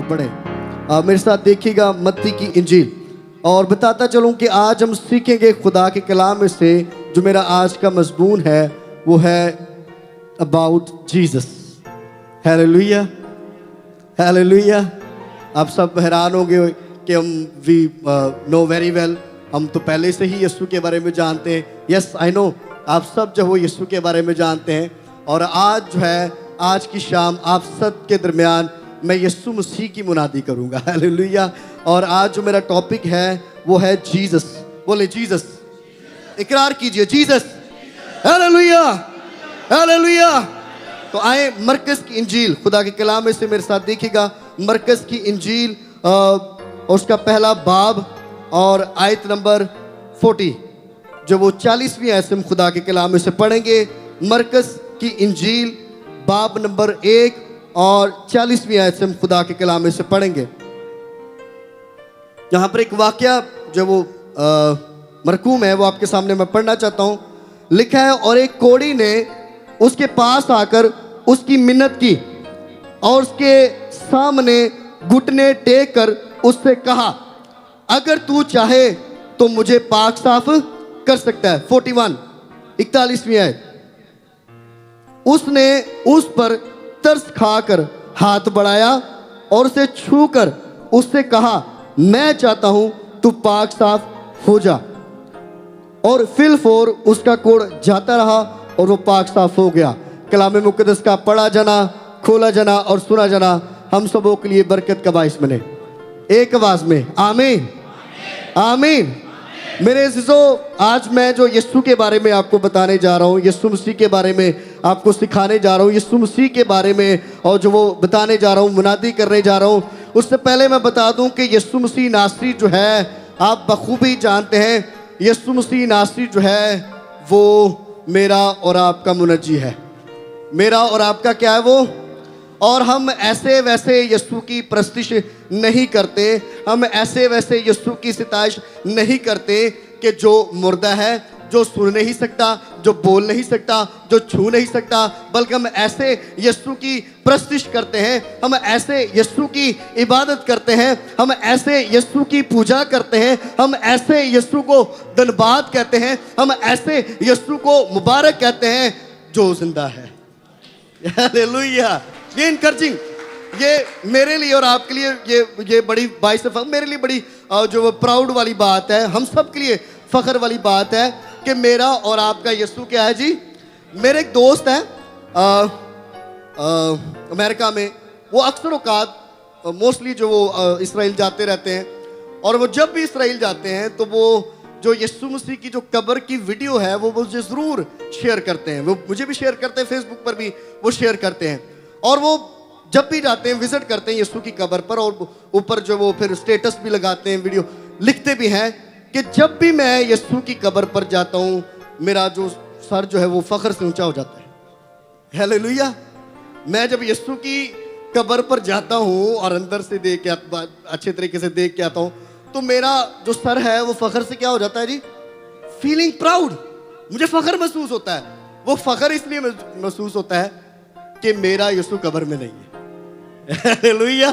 तरफ बढ़े। मेरे साथ देखिएगा मत्ती की इंजील, और बताता चलूं कि आज हम सीखेंगे खुदा के कलाम में से। जो मेरा आज का मजमून है वो है अबाउट जीसस। Hallelujah, hallelujah. आप सब हैरान होंगे कि हम वी नो वेरी वेल, हम तो पहले से ही यीशु के बारे में जानते हैं। यस आई नो, आप सब जो हो यीशु के बारे में जानते हैं। और आज जो है, आज की शाम आप सब के दरमियान मैं यीशु मसीह की मुनादी करूंगा। हालेलुया। और आज जो मेरा टॉपिक है वो है जीसस। बोले जीसस, इकरार कीजिए जीसस। Hallelujah, hallelujah. तो आए मरकज़ की इंजील, खुदा के कलाम में से मेरे साथ देखिएगा मरकज़ की इंजील, उसका पहला बाब और आयत नंबर 40, जो वो 40वीं आयत से हम खुदा के कलाम में से पढ़ेंगे। मरकज़ की इंजील बाब नंबर 1 और 40वीं आयत से हम खुदा के कलाम में से पढ़ेंगे। यहाँ पर एक वाकया जो वो मरकूम है वो आपके सामने मैं पढ़ना चाहता हूँ। लिखा है, और एक कोढ़ी ने उसके पास आकर उसकी मिन्नत की और उसके सामने घुटने टेक कर उससे कहा, अगर तू चाहे तो मुझे पाक साफ कर सकता है। 41 41वीं आयत। उसने उस पर तरस खाकर हाथ बढ़ाया और उसे छूकर उससे कहा, मैं चाहता हूं तू पाक साफ हो जा। और फिलफोर उसका कोढ़ जाता रहा और वो पाक साफ हो गया। कलाम मुकद्दस का पढ़ा जाना, खोला जाना और सुना जाना हम सबों के लिए बरकत का बाइस बने। एक आवाज में आमीन, आमीन। मेरे अज़ीज़ों, आज मैं जो यीशु के बारे में आपको बताने जा रहा हूँ, यीशु मसीह के बारे में आपको सिखाने जा रहा हूँ, यीशु मसीह के बारे में और जो वो बताने जा रहा हूँ, मुनादी करने जा रहा हूँ, उससे पहले मैं बता दूँ कि यीशु मसीह नासरी जो है आप बखूबी जानते हैं। यीशु मसीह नासरी जो है वो मेरा और आपका मुनज्जी है। मेरा और आपका क्या है वो। और हम ऐसे वैसे यीशु की प्रस्तिश नहीं करते, हम ऐसे वैसे यीशु की सिताइश नहीं करते कि जो मुर्दा है, जो सुन नहीं सकता, जो बोल नहीं सकता, जो छू नहीं सकता, बल्कि हम ऐसे यीशु की प्रस्तिश करते हैं, हम ऐसे यीशु की इबादत करते हैं, हम ऐसे यीशु की पूजा करते हैं, हम ऐसे यीशु को धन्यवाद कहते हैं, हम ऐसे यीशु को मुबारक कहते हैं जो जिंदा है। हालेलुया। ये इनकरेजिंग, ये मेरे लिए और आपके लिए ये बड़ी बाइस मेरे लिए बड़ी जो प्राउड वाली बात है, हम सब के लिए फख्र वाली बात है कि मेरा और आपका यीशु क्या है जी। मेरे एक दोस्त हैं अमेरिका में, वो अक्सर औकात मोस्टली जो वो इसराइल जाते रहते हैं, और वो जब भी इसराइल जाते हैं तो वो जो यीशु मसीह की जो कब्र की वीडियो है वो मुझे ज़रूर शेयर करते हैं। वो मुझे भी शेयर करते हैं, फेसबुक पर भी वो शेयर करते हैं। और वो जब भी जाते हैं विजिट करते हैं यीशु की कब्र पर, और ऊपर जो वो फिर स्टेटस भी लगाते हैं, वीडियो लिखते भी हैं कि जब भी मैं यीशु की कब्र पर जाता हूँ मेरा जो सर जो है वो फख्र से ऊंचा हो जाता है। हालेलुया। मैं जब यीशु की कब्र पर जाता हूँ और अंदर से देख के अच्छे तरीके से देख के आता हूँ तो मेरा जो सर है वो फख्र से क्या हो जाता है जी, फीलिंग प्राउड। मुझे फख्र महसूस होता है। वो फख्र इसलिए महसूस होता है कि मेरा यीशु कब्र में नहीं है। हालेलुया।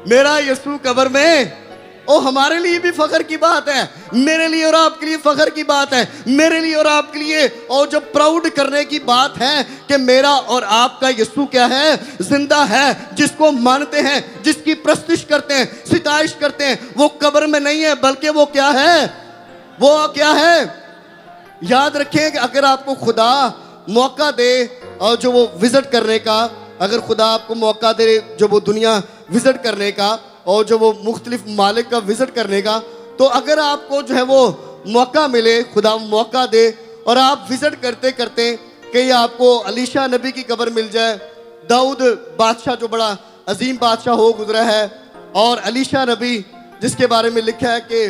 मेरा यीशु कब्र में, ओ हमारे लिए भी फख्र की बात है, मेरे लिए और आपके लिए फख्र की बात है, मेरे लिए और आपके लिए, और जो प्राउड करने की बात है कि मेरा और आपका यीशु क्या है, जिंदा है, जिसको मानते हैं, जिसकी प्रस्तिश करते हैं, सिताइश करते हैं। वो कब्र में नहीं है, बल्कि वो क्या है, वो क्या है। याद रखें कि अगर आपको खुदा मौका दे और जो वो विजिट करने का, अगर खुदा आपको मौका दे जो वो दुनिया विजिट करने का और जो वो मुख्तलिफ मालिक का विजिट करने का, तो अगर आपको जो है वो मौका मिले, खुदा मौका दे और आप विजिट करते करते कहीं आपको अलीशा नबी की कब्र मिल जाए, दाऊद बादशाह जो बड़ा अजीम बादशाह हो गुजरा है, और अलीशा नबी जिसके बारे में लिखा है कि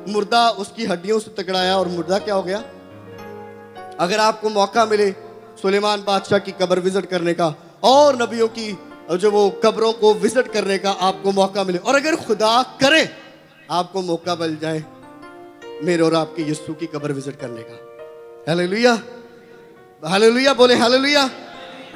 मुर्दा उसकी हड्डियों से टकराया और मुर्दा क्या हो गया। अगर आपको मौका मिले सुलेमान बादशाह की कब्र विजिट करने का और नबियों की जो वो कब्रों को विजिट करने का आपको मौका मिले, और अगर खुदा करे आपको मौका मिल जाए मेरे और आपके यीशु की कब्र विजिट करने का। हालेलुया, हालेलुया, बोले हालेलुया।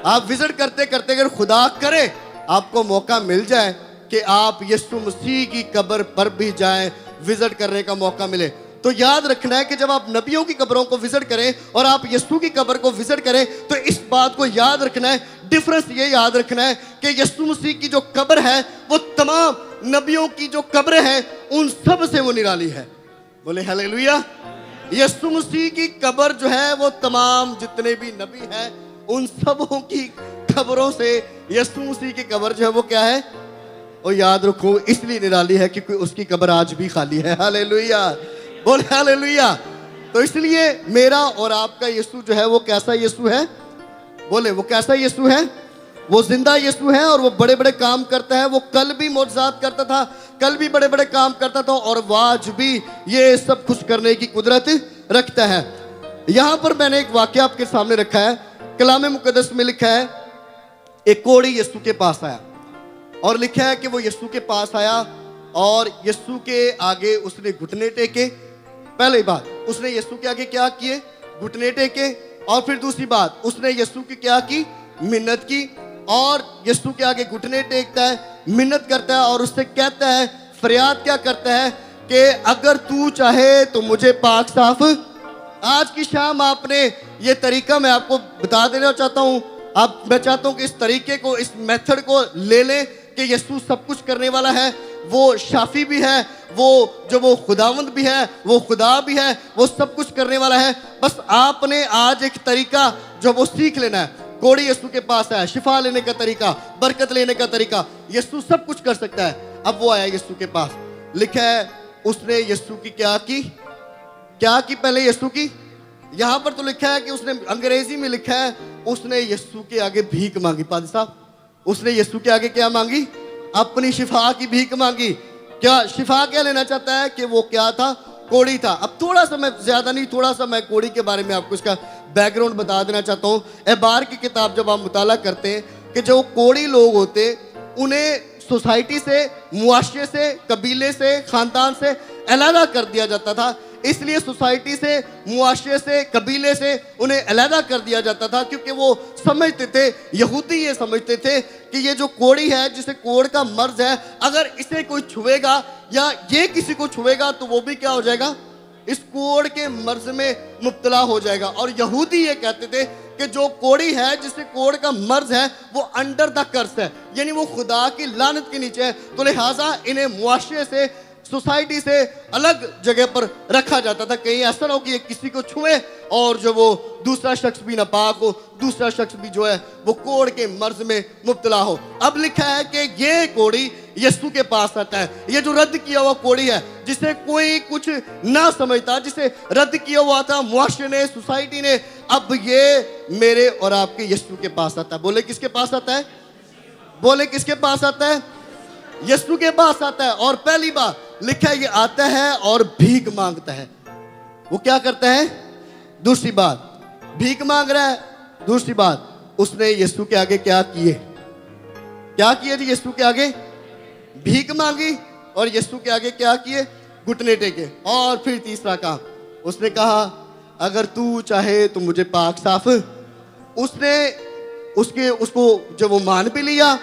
आप विजिट करते करते अगर खुदा करे आपको मौका मिल जाए कि आप यीशु मसीह की कब्र पर भी जाएं, विजिट करने का मौका मिले। तो याद रखना है कि जब आप नबियों की कब्रों को विजिट करें और आप यीशु की कब्र को विजिट करें, तो इस बात को याद रखना है, डिफरेंस ये याद रखना है कि यीशु मसीह की जो कब्र है वो तमाम नबियों की जो कब्रें हैं उन सब से वो निराली है। बोले हालेलुया। यीशु मसीह की कब्र जो है वो तमाम जितने भी नबी हैं उन सबों की कब्रों से यीशु मसीह की कब्र जो है वो क्या है, और याद रखो इसलिए निराली है क्योंकि उसकी कब्र आज भी खाली है। हालेलुया, बोल हालेलुया। तो इसलिए मेरा और आपका यीशु जो है वो कैसा यीशु है? बोले वो कैसा यीशु है? वो जिंदा यीशु है और वो बड़े बड़े काम करता है। वो कल भी मौजज़ात करता था, कल भी बड़े बड़े काम करता था और वो आज भी ये सब कुछ करने की कुदरत रखता है। यहां पर मैंने एक वाकया आपके सामने रखा है। कलाम मुकद्दस में लिखा है एक कोढ़ी यीशु के पास आया और लिखा है कि वो यीशु के पास आया और यीशु के आगे उसने घुटने टेके। पहली बात उसने यीशु के आगे क्या किए? घुटने टेके। और फिर दूसरी बात उसने यीशु की क्या की? मिन्नत की। और यीशु के आगे घुटने टेकता है, मिन्नत करता है और उससे कहता है, फरियाद क्या करता है कि अगर तू चाहे तो मुझे पाक साफ। आज की शाम आपने ये तरीका मैं आपको बता देना चाहता हूँ। अब मैं चाहता हूँ कि इस तरीके को, इस मेथड को ले लें कि यीशु सब कुछ करने वाला है। वो शाफी भी है, वो खुदावंद भी है, वो खुदा भी है, वो सब कुछ करने वाला है। बस आपने आज एक तरीका जो वो सीख लेना है। कोढ़ी यीशु के पास आया, शिफा लेने का तरीका, बरकत लेने का तरीका। यीशु सब कुछ कर सकता है। अब वो आया यीशु के पास, लिखा है उसने यीशु की क्या की? क्या की पहले यीशु की? यहां पर तो लिखा है कि उसने, अंग्रेजी में लिखा है उसने यीशु के आगे भीख मांगी। पादी साहब, उसने यीशु के आगे क्या मांगी? अपनी शिफा की भीख मांगी। क्या शिफा क्या लेना चाहता है? कि वो क्या था? कोढ़ी था। अब थोड़ा सा, मैं ज्यादा नहीं, थोड़ा सा मैं कोढ़ी के बारे में आपको इसका बैकग्राउंड बता देना चाहता हूँ। एबार की किताब जब आप मुताला करते हैं कि जो कोढ़ी लोग होते उन्हें सोसाइटी से, मुआशरे से, कबीले से, खानदान से अलग कर दिया जाता था। इसलिए सोसाइटी से, मुआशरे से, कबीले से उन्हें अलग कर दिया जाता था क्योंकि वो समझते थे, यहूदी ये समझते थे कि ये जो कोढ़ी है, जिसे कोढ़ का मर्ज है, अगर इसे कोई छुएगा या ये किसी को छुएगा तो वो भी क्या हो जाएगा? इस कोढ़ के मर्ज में मुब्तला हो जाएगा। और यहूदी ये कहते थे कि जो कोढ़ी है, जिसे कोढ़ का मर्ज है, वो अंडर द कर्स है, यानी वो खुदा की लानत के नीचे है। तो लिहाजा इन्हें मुआशरे से, सोसाइटी से अलग जगह पर रखा जाता था। कहीं ऐसा ना हो कि ये किसी को छुए और जो वो दूसरा शख्स भी नापाक हो, दूसरा शख्स भी जो है वो कोढ़ के मर्ज में मुब्तला हो। अब लिखा है कि ये कोढ़ी यीशु के पास आता है। ये जो रद्द किया हुआ कोढ़ी है, जिसे कोई कुछ ना समझता, जिसे रद्द किया हुआ था मुआशरे ने, सोसाइटी ने, अब ये मेरे और आपके यीशु के पास आता है। बोले किसके पास आता है? बोले किसके पास आता है? यीशु के पास आता है। और पहली बात लिखा है ये आता है और भीख मांगता है। वो क्या करता है? दूसरी बात भीख मांग रहा है। दूसरी बात उसने यीशु के आगे क्या किए? क्या किए जी? यीशु के आगे भीख मांगी और यीशु के आगे क्या किए? घुटने टेके। और फिर तीसरा काम उसने कहा अगर तू चाहे तो मुझे पाक साफ। उसको जब वो मान भी लिया,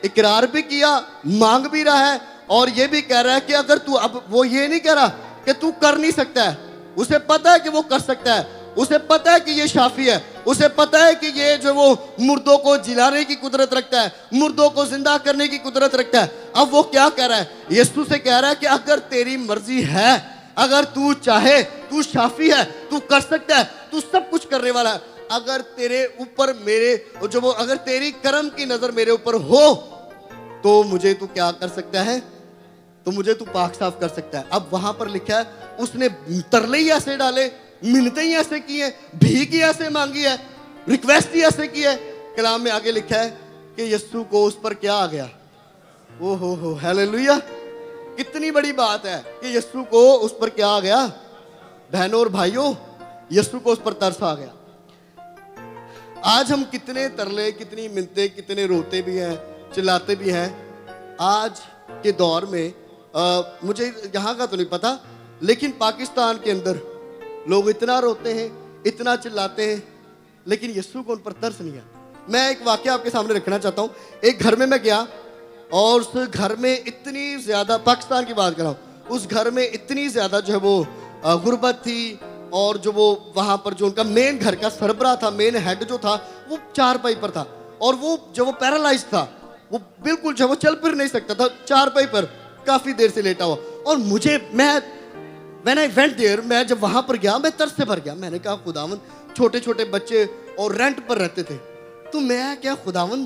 इकरार भी किया, मांग भी रहा है और ये भी कह रहा है कि अगर तू, अब वो ये नहीं कह रहा कि तू कर नहीं सकता है, उसे पता है कि वो कर सकता है, उसे पता है कि ये शाफी है, उसे पता है कि ये जो वो मुर्दों को जिलाने की कुदरत रखता है, मुर्दों को जिंदा करने की कुदरत रखता है। अब वो क्या कह रहा है? यीशु से कह रहा है कि अगर तेरी मर्जी है, अगर तू चाहे, तू शाफी है, तू कर सकता है, तू सब कुछ करने वाला है। अगर तेरे ऊपर मेरे जो वो, अगर तेरी करम की नजर मेरे ऊपर हो तो मुझे तू क्या कर सकता है? तो मुझे तू पाक साफ कर सकता है। अब वहां पर लिखा है उसने तरले ही ऐसे डाले, मिन्नतें ही ऐसे की है, भीख ही ऐसे मांगी है, रिक्वेस्ट ही ऐसे की है। कलाम में आगे लिखा है कि यीशु को उस पर क्या आ गया? ओ हो हालेलुया। कितनी बड़ी बात है कि यीशु को उस पर क्या आ गया? बहनों और भाइयों, यीशु को उस पर तरस आ गया। आज हम कितने तरले, कितनी मिन्नतें, कितने रोते भी हैं, चिल्लाते भी हैं। आज के दौर में मुझे यहाँ का तो नहीं पता, लेकिन पाकिस्तान के अंदर लोग इतना रोते हैं, इतना चिल्लाते हैं, लेकिन यीशु को उन पर तरस नहीं है। मैं एक वाकया आपके सामने रखना चाहता हूँ। एक घर में मैं गया और उस घर में इतनी ज़्यादा, पाकिस्तान की बात कर रहा हूँ, उस घर में इतनी ज़्यादा जो है वो गुर्बत थी, और जो वो वहाँ पर जो उनका मेन घर का सरबराह था, मेन हेड जो था, वो चारपाई पर था, और वो जो वो पैरालाइज था, वो बिल्कुल जो वो चल फिर नहीं सकता था, चारपाई पर काफ़ी देर से लेटा हुआ। और मुझे व्हेन आई वेंट देयर, मैं जब वहाँ पर गया मैं तरस से भर गया। मैंने कहा खुदावन, छोटे छोटे बच्चे और रेंट पर रहते थे, तो मैं क्या खुदावन,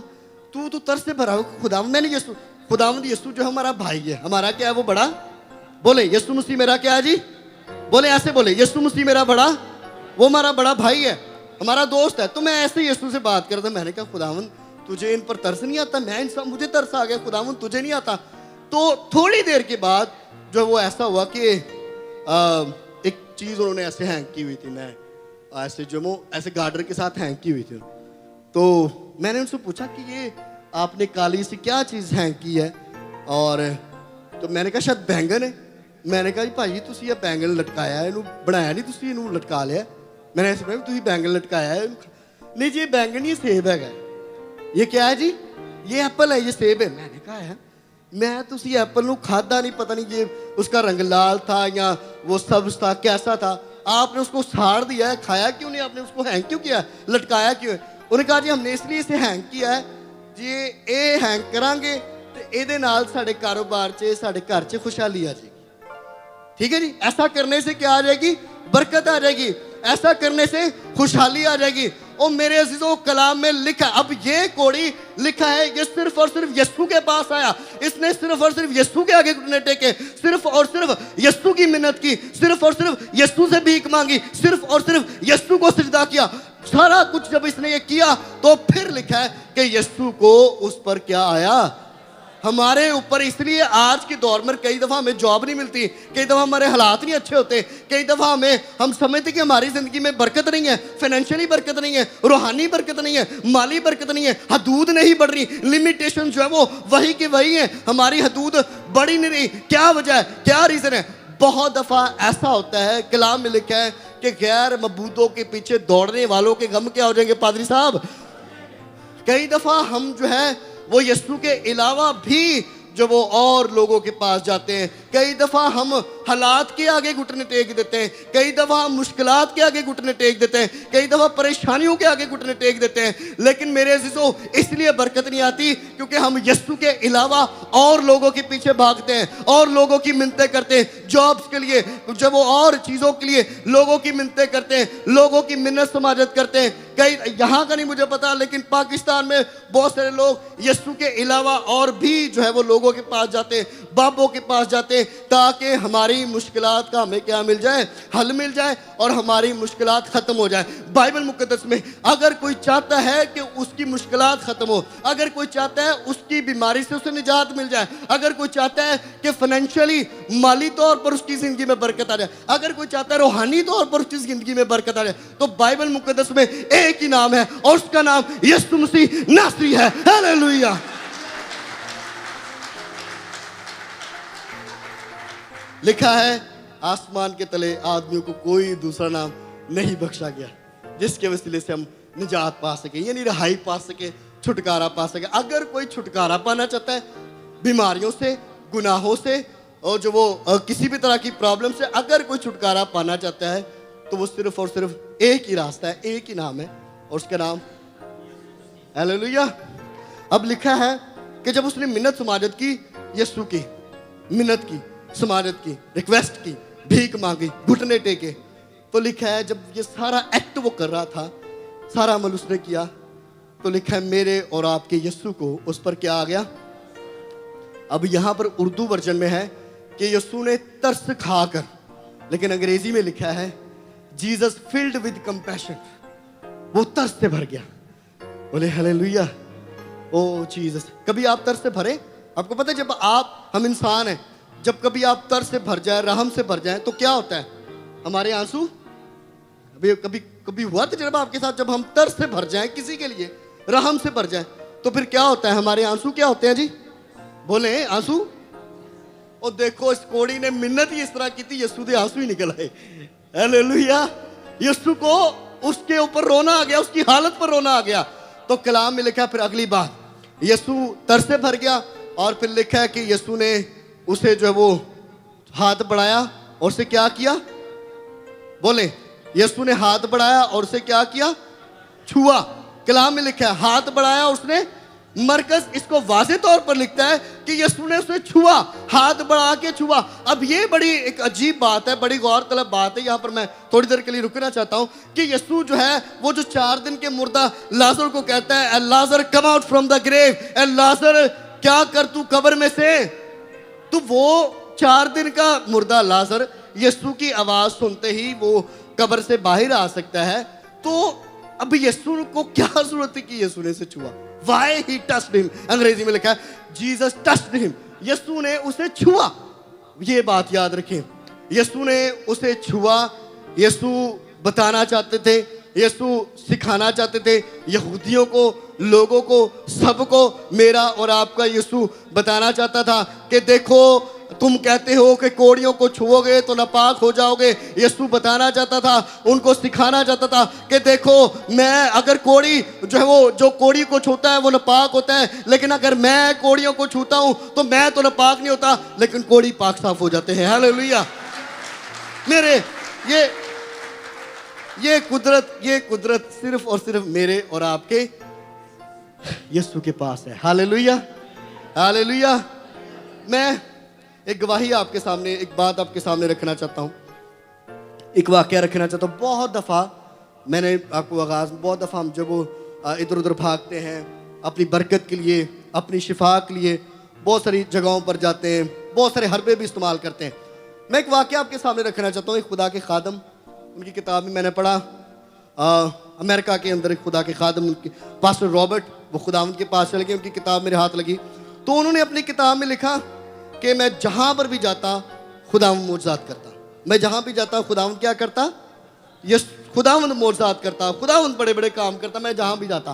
तू तरस से भरा हो खुदावन। मैंने यीशु, खुदावन यीशु जो हमारा भाई है, हमारा क्या है वो बड़ा, बोले यीशु मसीह मेरा क्या है जी, बोले ऐसे बोले, यीशु मसीह मेरा बड़ा, वो हमारा बड़ा भाई है, हमारा दोस्त है। तो मैं ऐसे यीशु से बात कर रहा था, मैंने कहा खुदावन तुझे इन पर तरस नहीं आता, मैं इंसान, मुझे तरस आ गया, खुदावन तुझे नहीं आता। तो थोड़ी देर के बाद जो वो ऐसा हुआ कि एक चीज़ उन्होंने ऐसे हैंग की हुई थी, मैं ऐसे जो वो ऐसे गार्डर के साथ हैंग की हुई थी। तो मैंने उनसे पूछा कि ये आपने काली सी क्या चीज़ हैंग की है, और तो मैंने कहा शायद बैंगन है। मैंने कहा जी भाई तुसी ये बैंगन लटकाया है, इनू बनाया नहीं, तुसी इनू लटका लिया। मैंने ऐसे कहा तुसी बैंगन लटकाया है। नहीं जी ये बैंगन, ये सेब है। ये क्या है जी, ये एप्पल है, ये सेब है। मैंने कहा है मैं तुसी एप्पल नू खादा नहीं, पता नहीं ये उसका रंग लाल था या वो सब्ज था, कैसा था, आपने उसको साड़ दिया है, खाया क्यों नहीं आपने, उसको हैंग क्यों किया, लटकाया क्यों है। उन्होंने कहा जी हमने इसलिए इसे हैंग किया है जी, ये हैंग करांगे तो ਇਹਦੇ ਨਾਲ ਸਾਡੇ ਕਾਰੋਬਾਰ 'ਚ ਸਾਡੇ ਘਰ 'ਚ खुशहाली आ जाएगी। ठीक है जी, ऐसा करने से क्या आ जाएगी, बरकत आ जाएगी, ऐसा करने से खुशहाली आ जाएगी। और मेरे अजीजों कलाम में लिखा, अब ये कोड़ी लिखा है, ये सिर्फ और सिर्फ यीशु के पास आया, इसने सिर्फ और सिर्फ यीशु के आगे घुटने टेके, सिर्फ और सिर्फ यीशु की मिन्नत की, सिर्फ और सिर्फ यीशु से भीख मांगी, सिर्फ और सिर्फ यीशु को सजदा किया। सारा कुछ जब इसने ये किया तो फिर लिखा है कि यीशु को उस पर क्या आया, हमारे ऊपर। इसलिए आज के दौर में कई दफ़ा हमें जॉब नहीं मिलती, कई दफ़ा हमारे हालात नहीं अच्छे होते, कई दफ़ा हम समझते कि हमारी ज़िंदगी में बरकत नहीं है, फाइनेंशियली बरकत नहीं है, रूहानी बरकत नहीं है, माली बरकत नहीं है, हदूद नहीं बढ़ रही, लिमिटेशन जो है वो वही की वही है, हमारी हदूद बढ़ी नहीं रही। क्या वजह है, क्या रीज़न है? बहुत दफ़ा ऐसा होता है, कलाम में लिखा है कि गैर मबूदों के पीछे दौड़ने वालों के गम क्या हो जाएंगे पादरी साहब। कई दफ़ा हम जो है वो यीशु के अलावा भी जो वो और लोगों के पास जाते हैं, कई दफ़ा हम हालात के आगे घुटने टेक देते हैं, कई दफ़ा हम मुश्किलात के आगे घुटने टेक देते हैं, कई दफ़ा परेशानियों के आगे घुटने टेक देते हैं। लेकिन मेरे अजीजों इसलिए बरकत नहीं आती क्योंकि हम यीशु के अलावा और लोगों के पीछे भागते हैं, और लोगों की मिन्नतें करते हैं, जॉब्स के लिए, जब वो और चीज़ों के लिए लोगों की मिन्नतें करते हैं, लोगों की मिन्नत समाजत करते हैं। कई यहाँ का नहीं मुझे पता, लेकिन पाकिस्तान में बहुत सारे लोग यीशु के अलावा और भी जो है वो लोगों के पास जाते हैं, बाबों के पास जाते हैं, ताकि हमारी मुश्किलात का हमें क्या मिल जाए, हल मिल जाए और हमारी मुश्किलात ख़त्म हो जाए। बाइबल मुकद्दस में अगर कोई चाहता है कि उसकी मुश्किलात ख़त्म हो, अगर कोई चाहता है उसकी बीमारी से उसे निजात मिल जाए, अगर कोई चाहता है कि फाइनेंशियली माली तौर पर उसकी ज़िंदगी में बरकत आ जाए, अगर कोई चाहता है रूहानी तौर पर उसकी ज़िंदगी में बरकत आ जाए, तो बाइबल मुकद्दस में एक ही नाम है और उसका नाम यीशु मसीह नासरी है। हालेलुया। लिखा है आसमान के तले आदमियों को कोई दूसरा नाम नहीं बख्शा गया जिसके वसीले से हम निजात पा सके, यानी रिहाई पा सके, छुटकारा पा सके। अगर कोई छुटकारा पाना चाहता है बीमारियों से, गुनाहों से, और जो वो किसी भी तरह की प्रॉब्लम से अगर कोई छुटकारा पाना चाहता है तो वो सिर्फ और सिर्फ एक ही रास्ता है, एक ही नाम है और उसका नाम हालेलुया। अब लिखा है कि जब उसने मिन्नत समाजत की, यीशु की मिन्नत की, समाजत की, रिक्वेस्ट की, भीख मांगी, घुटने टेके, तो लिखा है जब ये सारा एक्ट वो कर रहा था, सारा अमल उसने किया, तो लिखा है मेरे और आपके यीशु को उस पर क्या आ गया। अब यहाँ पर उर्दू वर्जन में है कि यीशु ने तरस खाकर, लेकिन अंग्रेजी में लिखा है जीसस फिल्ड विद कंपैशन, वो तरस से भर गया। बोले हालेलुया। ओ जीसस। कभी आप तरस से भरे? आपको पता है जब हम इंसान हैं, जब कभी आप तरस से भर जाए, रहम से भर जाए, तो क्या होता है? हमारे आंसू अभी कभी हुआ तो जब आपके साथ, जब हम तरस से भर जाएं किसी के लिए, रहम से भर जाएं, तो फिर क्या होता है? हमारे आंसू क्या होते हैं जी? बोले आंसू। और देखो इस कोड़ी ने मिन्नत ही इस तरह की थी, यीशु के आंसू ही निकल आए। हालेलुया। यीशु को उसके ऊपर रोना आ गया, उसकी हालत पर रोना आ गया। तो कलाम में लिखा फिर अगली बात, यीशु तरस से भर गया, और फिर लिखा है कि यीशु ने उसे जो है वो हाथ बढ़ाया और उसे क्या किया, बोले, यीशु ने हाथ बढ़ाया और उसे क्या किया, छुआ। कलाम में लिखा है हाथ बढ़ाया और उसने, मरकस इसको वाज़े तौर पर लिखता है कि यीशु ने उसे छुआ, हाथ बढ़ा के छुआ। अब ये बड़ी एक अजीब बात है, बड़ी गौरतलब बात है। यहाँ पर मैं थोड़ी देर के लिए रुकना चाहता हूँ कि यीशु जो है वो जो 4 दिन के मुर्दा लाजर को कहता है, Lazarus come out from the grave, Lazarus क्या कर तू कब्र में से। तो वो 4 दिन का मुर्दा लाजर यीशु की आवाज सुनते ही वो कब्र से बाहर आ सकता है। तो अब यीशु को क्या जरूरत है कि यीशु ने उसे छुआ? Why he touched him? अंग्रेजी में लिखा है Jesus touched him. यीशु ने उसे छुआ। ये बात याद रखें, यीशु ने उसे छुआ। यीशु बताना चाहते थे, यीशु सिखाना चाहते थे यहूदियों को, लोगों को, सबको। मेरा और आपका यीशु बताना चाहता था कि देखो तुम कहते हो कि कोड़ियों को छुओगे तो नापाक हो जाओगे। यीशु बताना चाहता था, उनको सिखाना चाहता था कि देखो मैं, अगर कोड़ी जो है वो जो कोड़ी को छूता है वो नापाक होता है, लेकिन अगर मैं कोड़ियों को छूता हूं तो मैं तो नापाक नहीं होता, लेकिन कोड़ी पाक साफ हो जाते हैं। हालेलुया। मेरे ये कुदरत सिर्फ और सिर्फ मेरे और आपके यीशु के पास है। Hallelujah, hallelujah. मैं एक गवाही आपके सामने, एक बात आपके सामने रखना चाहता हूँ, एक वाकया रखना चाहता हूँ। बहुत दफ़ा मैंने आपको आगाज़, बहुत दफ़ा हम जब वो इधर उधर भागते हैं अपनी बरकत के लिए, अपनी शिफा के लिए, बहुत सारी जगहों पर जाते हैं, बहुत सारे हरबे भी इस्तेमाल करते हैं। मैं एक वाकया आपके सामने रखना चाहता हूँ। एक खुदा के खादम, उनकी किताब में मैंने पढ़ा, अमेरिका के अंदर एक खुदा के खादम, उनके पास्टर रॉबर्ट, वो खुदावंद के पास चले गए, उनकी किताब मेरे हाथ लगी। तो उन्होंने अपनी किताब में लिखा कि मैं जहां पर भी जाता खुदावंद मौजज़ात करता, मैं जहां भी जाता खुदावंद क्या करता, ये खुदावंद मौजज़ात करता, खुदावंद बड़े बड़े काम करता, मैं जहां भी जाता।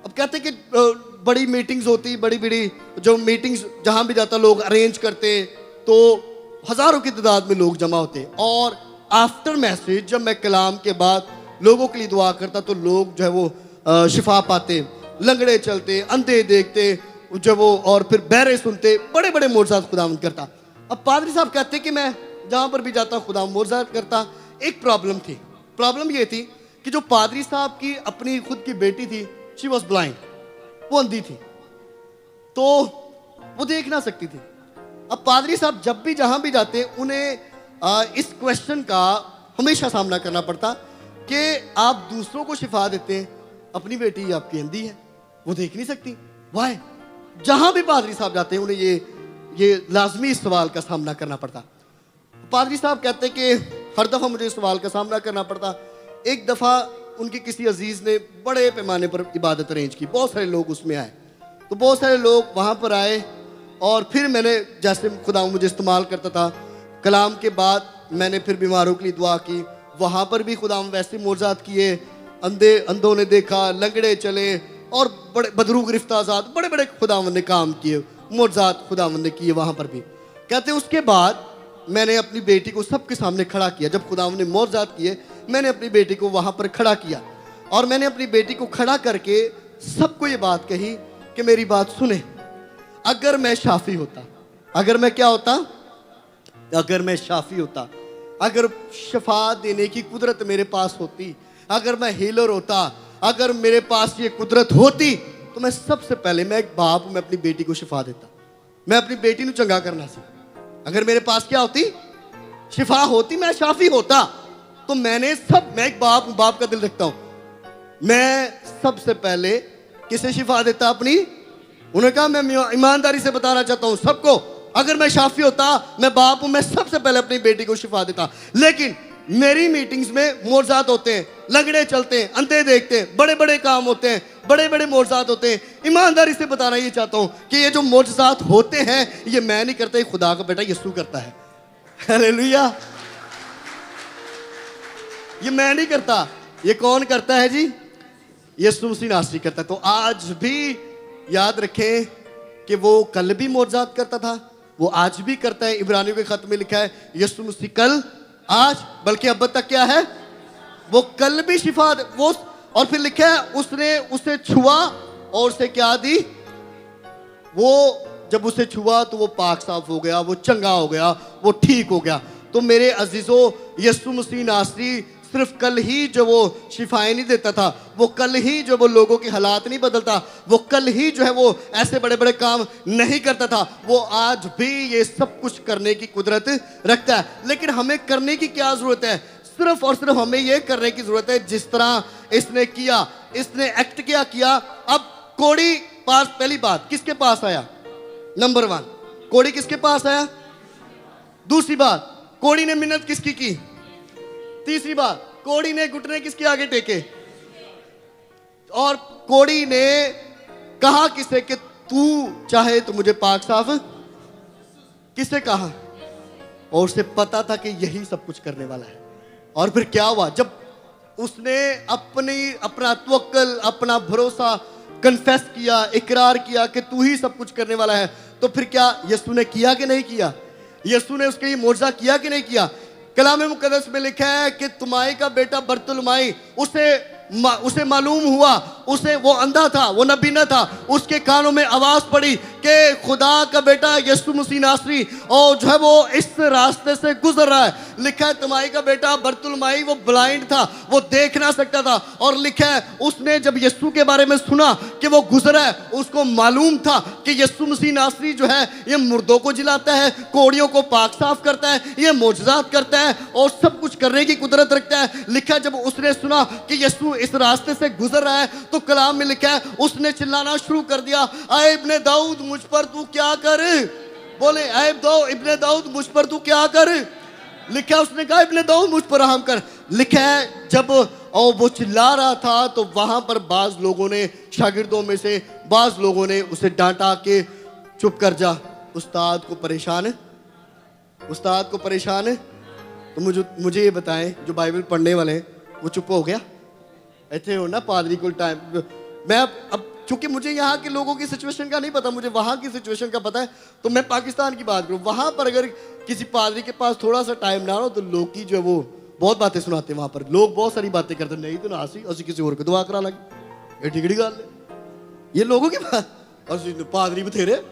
अब कहते कि बड़ी मीटिंग्स होती, बड़ी बड़ी जो मीटिंग्स जहां भी जाता लोग अरेंज करते, तो हज़ारों की तादाद में लोग जमा होते। और आफ्टर मैसेज जब मैं कलाम के बाद लोगों के लिए दुआ करता तो लोग जो है वो शिफा पाते, लंगड़े चलते, अंधे देखते जब वो, और फिर बहरे सुनते, बड़े बड़े मौजज़ात खुदावंद करता। अब पादरी साहब कहते कि मैं जहाँ पर भी जाता खुदावंद मौजज़ात करता। एक प्रॉब्लम थी, प्रॉब्लम ये थी कि जो पादरी साहब की अपनी खुद की बेटी थी, शी वॉज ब्लाइंड, वो अंधी थी, तो वो देख ना सकती थी। अब पादरी साहब जब भी जहाँ भी जाते उन्हें इस क्वेश्चन का हमेशा सामना करना पड़ता कि आप दूसरों को शिफा देते हैं, अपनी बेटी आपकी अंधी है, वो देख नहीं सकती, वाई? जहां भी पादरी साहब जाते हैं उन्हें ये लाजमी इस सवाल का सामना करना पड़ता। पादरी साहब कहते कि हर दफ़ा मुझे इस सवाल का सामना करना पड़ता। एक दफ़ा उनके किसी अजीज़ ने बड़े पैमाने पर इबादत अरेंज की, बहुत सारे लोग उसमें आए, तो बहुत सारे लोग वहाँ पर आए, और फिर मैंने, जैसे खुदा मुझे इस्तेमाल करता था, कलाम के बाद मैंने फिर बीमारों के लिए दुआ की, वहाँ पर भी खुदा वैसे मौजज़ात किए, अंधों ने देखा, लंगड़े चले, और बड़े बदरू गिरफ्त आज़ाद, बड़े बड़े खुदावंद ने काम किए, मौजज़ात खुदावंद ने किए वहाँ पर भी। कहते उसके बाद मैंने अपनी बेटी को सबके सामने खड़ा किया, जब खुदावंद ने मौजज़ात किए मैंने अपनी बेटी को वहाँ पर खड़ा किया, और मैंने अपनी बेटी को खड़ा करके सबको ये बात कही कि मेरी बात सुने, अगर मैं शाफी होता, अगर मैं क्या होता, अगर मैं शाफी होता, अगर शफा देने की कुदरत मेरे पास होती, अगर मैं हीलर होता, अगर मेरे पास ये कुदरत होती, तो मैं सबसे पहले, मैं एक बाप, मैं अपनी बेटी को शिफा देता, मैं अपनी बेटी को चंगा करना सी। अगर मेरे पास क्या होती, शिफा होती, मैं शाफी होता, तो मैं एक बाप, बाप का दिल रखता हूं, मैं सबसे पहले किसे शिफा देता, अपनी। उन्होंने कहा मैं ईमानदारी से बताना चाहता हूं सबको, अगर मैं शाफी होता, मैं बाप हूं, मैं सबसे पहले अपनी बेटी को शिफा देता। लेकिन मेरी मीटिंग्स में मौजज़ात होते हैं, लंगड़े चलते हैं, अंधे देखते हैं, बड़े बड़े काम होते हैं, बड़े बड़े मौजज़ात होते हैं। ईमानदारी से बताना ये चाहता हूं कि ये जो मौजज़ात होते हैं ये मैं नहीं करता, ये खुदा का बेटा यीशु करता है। हालेलुया। ये मैं नहीं करता, ये कौन करता है जी? यीशु मसीह नासरी करता है। तो आज भी याद रखें कि वो कल भी मौजज़ात करता था, वो आज भी करता है। इब्रानियों के खत में लिखा है यीशु मसीह कल, आज, बल्कि अब तक क्या है, वो कल भी शिफा वो। और फिर लिखा है उसने उसे छुआ और उसे क्या दी, वो जब उसे छुआ तो वो पाक साफ हो गया, वो चंगा हो गया, वो ठीक हो गया। तो मेरे अजीजों, यीशु मसीह नासरी सिर्फ कल ही जो वो शिफाएं नहीं देता था, वो कल ही जो वो लोगों के हालात नहीं बदलता, वो कल ही जो है वो ऐसे बड़े बड़े काम नहीं करता था, वो आज भी ये सब कुछ करने की कुदरत रखता है। लेकिन हमें करने की क्या जरूरत है? सिर्फ और सिर्फ हमें ये करने की जरूरत है जिस तरह इसने किया, इसने एक्ट किया। अब कोड़ी पास, पहली बात किसके पास आया? नंबर 1, कोड़ी किसके पास आया? दूसरी बात, कोड़ी ने मिन्नत किसकी की? तीसरी बात, कोड़ी ने घुटने किसके आगे टेके? और कोड़ी ने कहा किसे कि तू चाहे तो मुझे पाक साफ, किससे कहा? और उसे पता था कि यही सब कुछ करने वाला है। और फिर क्या हुआ? जब उसने अपना तवक्कुल, अपना भरोसा कन्फेस किया, इकरार किया कि तू ही सब कुछ करने वाला है, तो फिर क्या यीशु ने किया कि नहीं किया? यीशु ने उसके लिए मोजा किया कि नहीं किया? कलाम मुकद्दस में लिखा है कि तुमाई का बेटा बरतुलमाई, उसे मालूम हुआ, वो अंधा था, वो नबी न था, उसके कानों में आवाज पड़ी कि खुदा का बेटा यीशु मसीह नासरी और जो है वो इस रास्ते से गुजर रहा है। लिखा है तुमाई का बेटा बरतुलमाई वो ब्लाइंड था, वो देख ना सकता था, और लिखा है उसने जब यीशु के बारे में सुना कि वो गुजरा है, उसको मालूम था कि यीशु मसीह नासरी जो है ये मुर्दों को जिलाता है, कोड़ियों को पाक साफ करता है, ये मोजज़ात करता है और सब कुछ करने की कुदरत रखता है। लिखा है जब उसने सुना कि यीशु इस रास्ते से गुजर रहा है तो कलाम में लिखा है उसने चिल्लाना शुरू कर दिया, ऐ इब्ने दाऊद मुझ पर तू क्या कर? बोले ऐ इब्ने दाऊद मुझ पर तू क्या कर? लिखा है उसने कहा इब्ने दाऊद मुझ पर रहम कर। लिखा है जब वो चिल्ला रहा था तो वहां पर बाज लोगों ने, शागिर्दों में से बाज लोगों ने उसे डांटा के चुप कर जा, उस्ताद को परेशान है। तो मुझे ये बताएं, जो बाइबल पढ़ने वाले हैं वो चुप हो गया? ऐसे हो ना पादरी को टाइम, मैं अब चूंकि मुझे यहाँ के लोगों की सिचुएशन का नहीं पता, मुझे वहाँ की सिचुएशन का पता है, तो मैं पाकिस्तान की बात करूँ, वहाँ पर अगर किसी पादरी के पास थोड़ा सा टाइम ना हो तो लोग की जो है वो बहुत बातें सुनाते हैं। वहाँ पर लोग बहुत सारी बातें करते, नहीं तो ना असी किसी और को दुआ करा लगे, ये टिकड़ी गल है ये लोगों की बात। पादरी बथेरे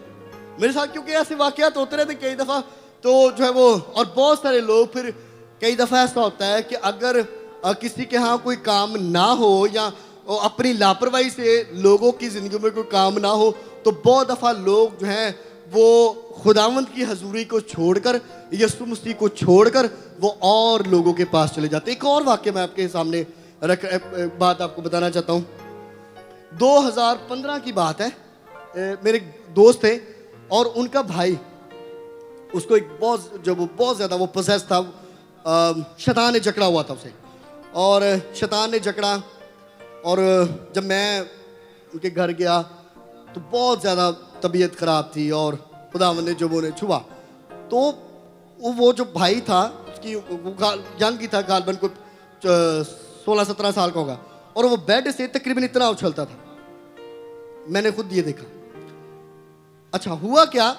मेरे साथ, क्योंकि ऐसे वाकयात होते रहते कई दफ़ा, तो जो है वो, और बहुत सारे लोग, फिर कई दफ़ा ऐसा होता है कि अगर किसी के यहाँ कोई काम ना हो या अपनी लापरवाही से लोगों की ज़िंदगी में कोई काम ना हो, तो बहुत दफ़ा लोग जो हैं वो खुदावंद की हजूरी को छोड़कर, यीशु मसीह को छोड़कर वो और लोगों के पास चले जाते हैं। एक और वाक्य मैं आपके सामने बात आपको बताना चाहता हूँ। 2015 की बात है, मेरे दोस्त थे और उनका भाई, उसको एक बहुत ज़्यादा वो पोसेस था, शैतान ने जकड़ा हुआ था उसे, और शैतान ने जकड़ा, और जब मैं उनके घर गया तो बहुत ज़्यादा तबीयत ख़राब थी, और खुदावंद ने जब उन्हें छुआ तो वो जो भाई था उसकी यंग ही था, गालबन को 16-17 साल का होगा, और वो बेड से तकरीबन इतना उछलता था, मैंने खुद ये देखा। अच्छा हुआ क्या,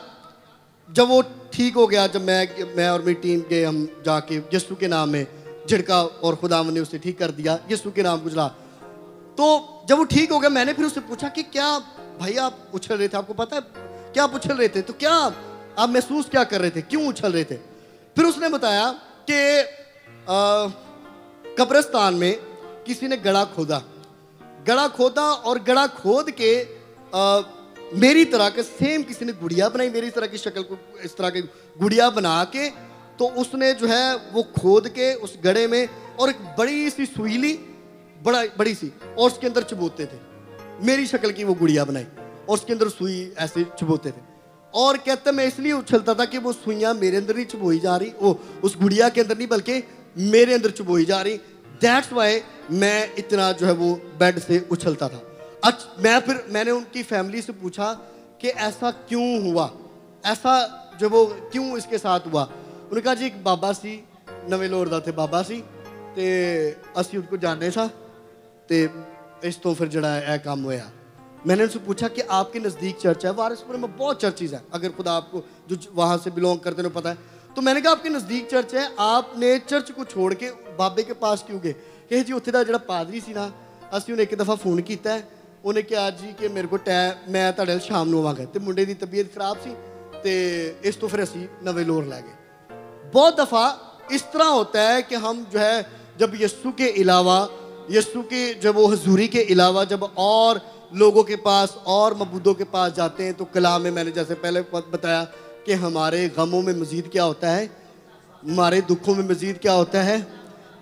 जब वो ठीक हो गया, जब मैं और मेरी टीम गए, हम जाके यीशु के नाम में झिड़का और खुदावंद ने उसे ठीक कर दिया, यीशु के नाम गुजरा। तो जब वो ठीक हो गया, मैंने फिर उससे पूछा कि क्या भाई आप उछल रहे थे, आपको पता है क्या आप उछल रहे थे, तो क्या आप महसूस क्या कर रहे थे, क्यों उछल रहे थे? फिर उसने बताया कि कब्रिस्तान में किसी ने गड़ा खोदा, और गड़ा खोद के मेरी तरह के सेम किसी ने गुड़िया बनाई, मेरी तरह की शक्ल को इस तरह की गुड़िया बना के, तो उसने जो है वो खोद के उस गड़े में, और एक बड़ी सी सुई ली, बड़ी सी, और उसके अंदर चुबोते थे, मेरी शक्ल की वो गुड़िया बनाई और उसके अंदर सुई ऐसे चुबोते थे, और कहते मैं इसलिए उछलता था कि वो सुइयां मेरे अंदर नहीं चुबोई जा रही, वो उस गुड़िया के अंदर नहीं बल्कि मेरे अंदर चुबोई जा रही, दैट्स वाई मैं इतना जो है वो बेड से उछलता था। मैंने उनकी फैमिली से पूछा कि ऐसा क्यों हुआ, ऐसा जो वो क्यों इसके साथ हुआ? उन्होंने कहा जी एक बाबा सी, नवे लोर थे बाबा सी, ते असी उनको जानने सा, ते इस तो फिर जड़ा है काम होया। मैंने उनसे पूछा कि आपके नज़दीक चर्च है, वारिसपुर में बहुत चर्चेज हैं, अगर खुदा आपको जो वहाँ से बिलोंग करते हैं पता है, तो मैंने कहा आपके नज़दीक चर्च है, आपने चर्च को छोड़ के बाबे के पास क्यों गए? कि जी उत्थे दा जिहड़ा पादरी सी ना, असीं उन्हें एक दफ़ा फोन किया ਉਹਨੇ ਕਿਹਾ ਜੀ ਕਿ ਮੇਰੇ ਕੋਲ ਮੈਂ ਤੁਹਾਡੇ ਨਾਲ ਸ਼ਾਮ ਨੂੰ ਆਵਾਂਗਾ ਤੇ ਮੁੰਡੇ ਦੀ ਤਬੀਅਤ ਖਰਾਬ ਸੀ ਤੇ ਇਸ ਤੋਂ ਫਿਰ ਅਸੀਂ ਨਵੇਂ ਲੋਰ ਲੈ गए। बहुत दफ़ा इस तरह होता है कि हम जो है जब यस्सु के अलावा, यस्सु के जब वो हजूरी के अलावा जब और लोगों के पास और मबूदों के पास जाते हैं तो कलाम में मैंने जैसे पहले बताया कि हमारे गमों में मज़ीद क्या होता है, हमारे दुखों में मज़ीद क्या होता है।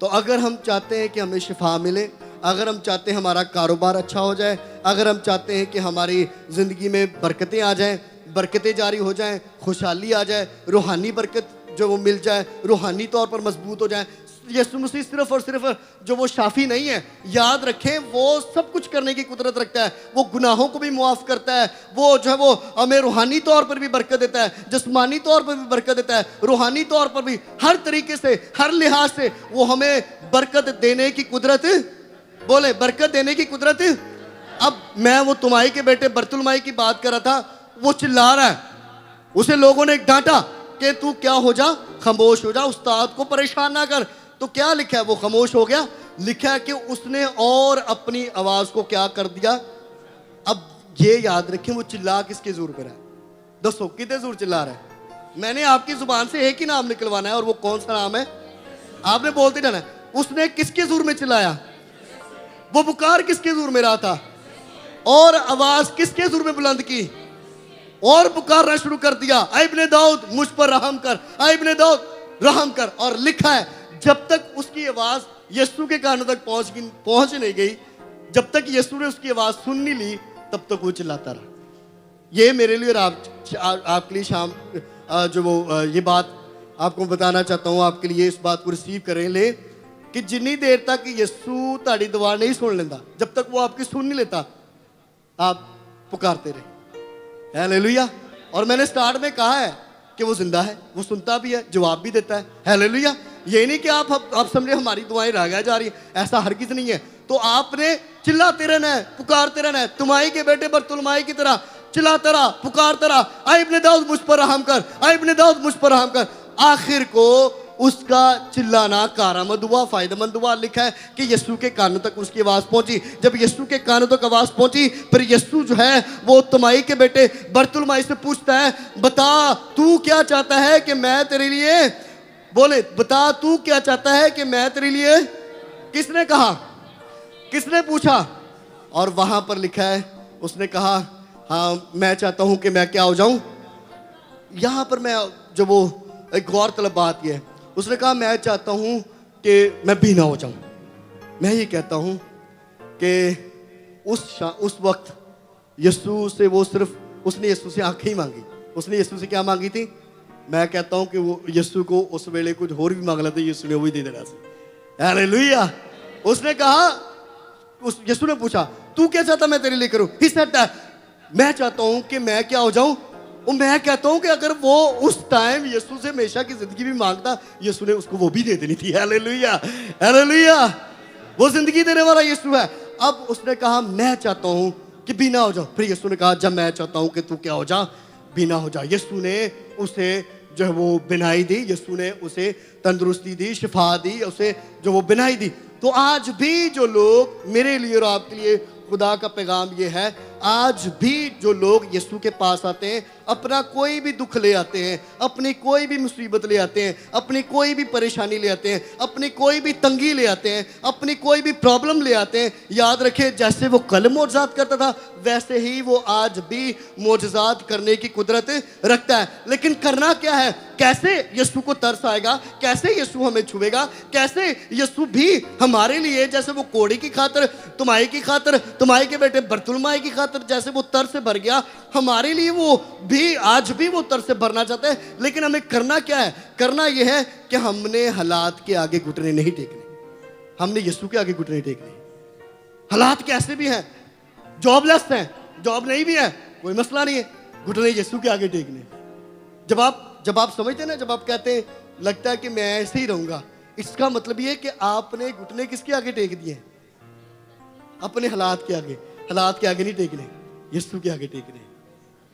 तो अगर हम चाहते हैं कि हमें शिफा मिले, अगर हम चाहते हैं हमारा कारोबार अच्छा हो जाए, अगर हम चाहते हैं कि हमारी ज़िंदगी में बरकतें आ जाएं, बरकतें जारी हो जाएं, खुशहाली आ जाए, रूहानी बरकत जो वो मिल जाए, रूहानी तौर पर मजबूत हो जाए, यीशु मसीह सिर्फ और सिर्फ जो वो शाफी नहीं है, याद रखें वो सब कुछ करने की कुदरत रखता है। वो गुनाहों को भी मुआफ़ करता है, वो जो है वो हमें रूहानी तौर पर भी बरकत देता है, जिस्मानी तौर पर भी बरकत देता है, रूहानी तौर पर भी, हर तरीके से, हर लिहाज से वो हमें बरकत देने की कुदरत, बोले बरकत देने की कुदरत। अब मैं वो तुमाई के बेटे बरतुलमाई की बात कर रहा था, वो चिल्ला रहा है, उसे लोगों ने डांटा कि तू क्या हो जा, खामोश हो जा, उस्ताद को परेशान ना कर। तो क्या लिखा है, वो खामोश हो गया। लिखा है कि उसने और अपनी आवाज को क्या कर दिया। अब ये याद रखें वो चिल्ला किसके जोर पर है, दसो कितने जोर चिल्ला रहा है। मैंने आपकी जुबान से एक ही नाम निकलवाना है और वो कौन सा नाम है, आपने बोलते जाना है। उसने किसके जोर में चिल्लाया, वो पुकार किसके जोर में रहा था और आवाज किसके जोर में बुलंद की और पुकारना शुरू कर दिया, ऐ इब्ने दाऊद मुझ पर रहम कर, ऐ इब्ने दाऊद रहम कर। और लिखा है जब तक उसकी आवाज यीशु के कानों तक पहुंच नहीं गई, जब तक यीशु ने उसकी आवाज सुन नहीं ली, तब तक वो चिल्लाता रहा। ये मेरे लिए और आपके लिए शाम जो वो ये बात आपको बताना चाहता हूँ, आपके लिए इस बात को रिसीव करें ले कि जितनी देर तक यीशु ताड़ी दुआ नहीं सुन लेता, जब तक वो आपकी सुन नहीं लेता, आप पुकारते रहे। हालेलुया। और मैंने स्टार्ट में कहा है कि वो जिंदा है, वो सुनता भी है, जवाब भी देता है। हालेलुया। ये नहीं कि आप समझे हमारी दुआएं रह जा रही है, ऐसा हरगिज़ नहीं है। तो आपने चिल्लाते रहना है, पुकारते रहना है, तुमाई के बेटे बरतुलमाई की तरह चिल्लाता रहा, पुकारता रहा, ऐ इब्ने दाऊद मुझ पर रहम कर, ऐ इब्ने दाऊद मुझ पर रहम कर। आखिर को उसका चिल्लाना कारआमद हुआ, फायदेमंद हुआ। लिखा है कि यीशु के कानों तक उसकी आवाज़ पहुंची। जब यीशु के कानों तक आवाज़ पहुंची, फिर यीशु जो है वो तुमाई के बेटे बरतुलमाई से पूछता है, बता तू क्या चाहता है कि मैं तेरे लिए, बोले बता तू क्या चाहता है कि मैं तेरे लिए। किसने कहा, किसने पूछा? और वहां पर लिखा है उसने कहा, हाँ मैं चाहता हूं कि मैं क्या हो जाऊं। यहां पर मैं जो वो एक गौरतलब बात यह है, उसने कहा मैं चाहता हूं कि मैं बीना हो जाऊं। मैं ये कहता हूं कि उस वक्त यीशु से वो सिर्फ उसने यीशु से आंखें ही मांगी। उसने यीशु से क्या मांगी थी? मैं कहता हूं कि वो यीशु को उस वेले कुछ और भी मांग लेते, यीशु ने वही दे देना था। हालेलुया। उसने कहा, उस यीशु ने पूछा तू क्या चाहता मैं तेरे लिए करूं? ही सेड मैं चाहता हूं कि मैं क्या हो जाऊं। और मैं कहता हूं कि अगर वो उस टाइम यीशु से हमेशा की जिंदगी भी मांगता, यीशु ने उसको वो भी दे देनी थी। Hallelujah, hallelujah. वो जिंदगी देने वाला यीशु है। अब उसने कहा मैं चाहता हूं कि बीना हो जाओ। फिर यीशु ने कहा जब मैं चाहता हूं कि तू क्या हो जा, बीना हो जा। यीशु ने उसे जो है वो बिनाई दी, यीशु ने उसे तंदुरुस्ती दी, शिफा दी, उसे जो वो बिनाई दी। तो आज भी जो लोग, मेरे लिए और आपके लिए खुदा का पैगाम ये है, आज भी जो लोग यीशु के पास आते हैं, अपना कोई भी दुख ले आते हैं, अपनी कोई भी मुसीबत ले आते हैं, अपनी कोई भी परेशानी ले आते हैं, अपनी कोई भी तंगी ले आते हैं, अपनी कोई भी प्रॉब्लम ले आते हैं, याद रखें जैसे वो कल मोजज़ात करता था वैसे ही वो आज भी मोजज़ात करने की कुदरत रखता है। लेकिन करना क्या है? कैसे यीशु को तरस आएगा, कैसे यीशु हमें छुएगा, कैसे यीशु भी हमारे लिए जैसे वो कोड़ी की खातर, तुमाई की खातर, तुमाई के बेटे बरतुलमाई की खातर जैसे वो तर से भर गया, हमारे लिए वो भी आज भी वो तर से भरना चाहते हैं। लेकिन हमें करना क्या है? करना यह है कि हमने हालात के आगे घुटने नहीं टेकने, हमने यीशु के आगे घुटने टेकने। हालात कैसे भी हैं, जॉबलेस हैं, जॉब नहीं भी है, कोई मसला नहीं है, घुटने यीशु के आगे टेकने। जब आप समझते हैं ना, जब आप कहते हैं लगता है कि मैं ऐसे ही रहूंगा, इसका मतलब ये है कि आपने घुटने किसके आगे टेक दिए? अपने हालात के आगे। हालात के आगे नहीं टेकने, यीशु के आगे टेकने।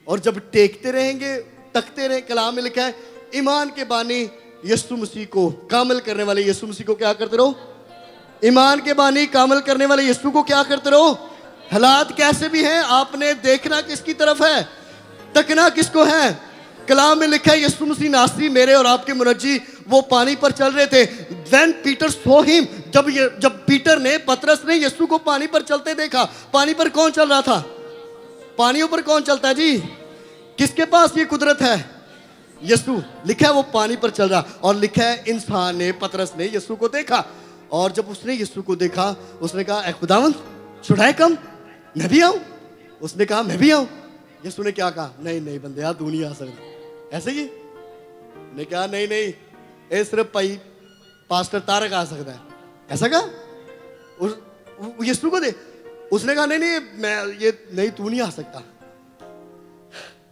और जब टेकते रहेंगे, तकते रहे, कलाम में लिखा है ईमान के बानी यीशु मसीह को कामिल करने वाले यीशु मसीह को क्या करते रहो? ईमान के बानी कामिल करने वाले यीशु को क्या करते रहो? हालात कैसे भी हैं, आपने देखना किसकी तरफ है, तकना किसको है। कलाम में लिखा है यीशु मसीह नासरी मेरे और आपके मुनज्जी वो पानी पर चल रहे थे। When Peter saw him, जब पीटर ने पतरस ने यीशु को पानी पर चलते देखा। पानी पर कौन चल रहा था? पानियों पर कौन चलता है जी? किसके पास ये कुदरत है? यीशु। लिखा है वो पानी पर चल रहा, और लिखा है इंसान ने, पतरस ने यीशु को देखा, और जब उसने यीशु को देखा उसने कहा ए खुदावंद, शुड आई कम, मैं भी आऊं? उसने कहा मैं भी आऊं। यीशु ने क्या कहा? नहीं नहीं बंदे यार, तू नहीं आ सकता। ऐसे ही ने कहा नहीं नहीं, ये सिर्फ भाई पास्टर तारक आ सकता है। ऐसा कहा यीशु को दे। उसने कहा नहीं नहीं, मैं ये नहीं, तू नहीं आ सकता।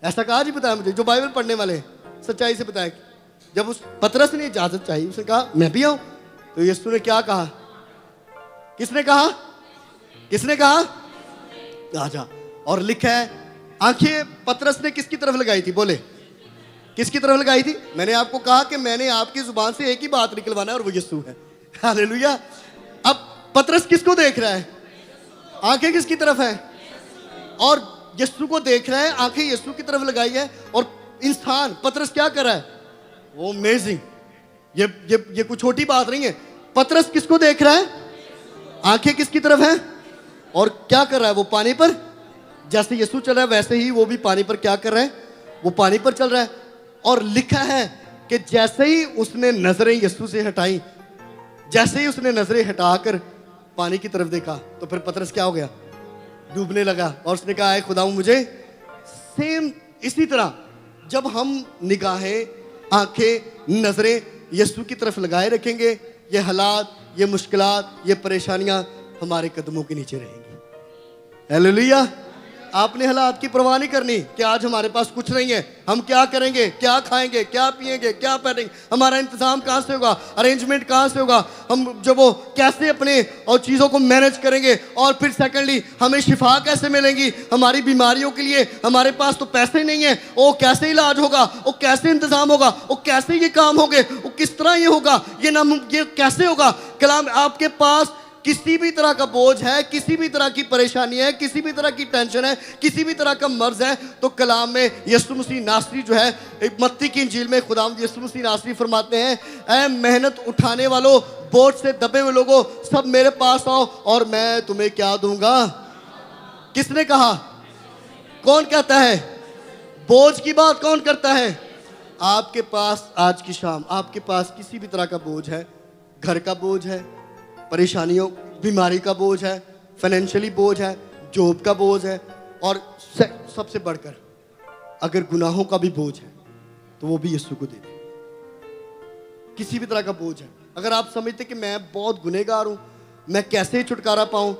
ऐसा कहा जी? बताया मुझे, जो बाइबल पढ़ने वाले सच्चाई से बताया। जब उस पतरस ने इजाजत चाहिए, उसने कहा मैं भी आऊं, तो यीशु ने क्या कहा? किसने कहा? किसने कहा? आजा। और लिखा है आंखें पतरस ने किसकी तरफ लगाई थी? बोले किसकी तरफ लगाई थी? मैंने आपको कहा कि मैंने आपकी जुबान से एक ही बात निकलवाना है, और वो यीशु है। हालेलुया। अब पतरस किसको देख रहा है? आंखें किसकी तरफ है? और यीशु को देख रहा है, आंखें यीशु की तरफ लगाई है। और इंसान पतरस क्या कर रहा है? वो अमेजिंग, ये कुछ छोटी बात नहीं है। पतरस किसको देख रहा है? आंखें किसकी तरफ है? और क्या कर रहा है? वो पानी पर। जैसे यीशु चल रहा है वैसे ही वो भी पानी पर क्या कर रहा है? वो पानी पर चल रहा है। और लिखा है कि जैसे ही उसने नजरें यीशु से हटाई, जैसे ही उसने नजरें हटाकर पानी की तरफ देखा, तो फिर पतरस क्या हो गया? डूबने लगा। और उसने कहा है खुदा मुझे। सेम इसी तरह जब हम निगाहें, आंखें, नजरें यीशु की तरफ लगाए रखेंगे, ये हालात, ये मुश्किलात, ये परेशानियां हमारे कदमों के नीचे रहेंगी। हालेलुया। आपने हालात की परवाह नहीं करनी कि आज हमारे पास कुछ नहीं है, हम क्या करेंगे, क्या खाएंगे, क्या पिएंगे, क्या पहनेंगे, हमारा इंतजाम कहाँ से होगा, अरेंजमेंट कहाँ से होगा, हम जब वो कैसे अपने और चीज़ों को मैनेज करेंगे, और फिर सेकेंडली हमें शिफा कैसे मिलेंगी हमारी बीमारियों के लिए। हमारे पास तो पैसे नहीं है, वो कैसे इलाज होगा, वो कैसे इंतजाम होगा, वो कैसे ये काम होंगे, वो किस तरह ये होगा, ये कैसे होगा। कलाम आपके पास किसी भी तरह का बोझ है, किसी भी तरह की परेशानी है, किसी भी तरह की टेंशन है, किसी भी तरह का मर्ज है, तो कलाम में यीशु मसीह नासरी जो है, एक मत्ती की इंजील में खुदावंद यीशु मसीह नासरी फरमाते हैं, ऐ मेहनत उठाने वालों, बोझ से दबे हुए लोगों, सब मेरे पास आओ और मैं तुम्हें क्या दूंगा। किसने कहा? कौन कहता है? बोझ की बात कौन करता है? आपके पास आज की शाम आपके पास किसी भी तरह का बोझ है, घर का बोझ है, परेशानियों, बीमारी का बोझ है, फाइनेंशियली बोझ है, जॉब का बोझ है, और सबसे बढ़कर अगर गुनाहों का भी बोझ है तो वो भी यीशु को दे दे। किसी भी तरह का बोझ है, अगर आप समझते कि मैं बहुत गुनहगार हूँ, मैं कैसे छुटकारा पाऊँ,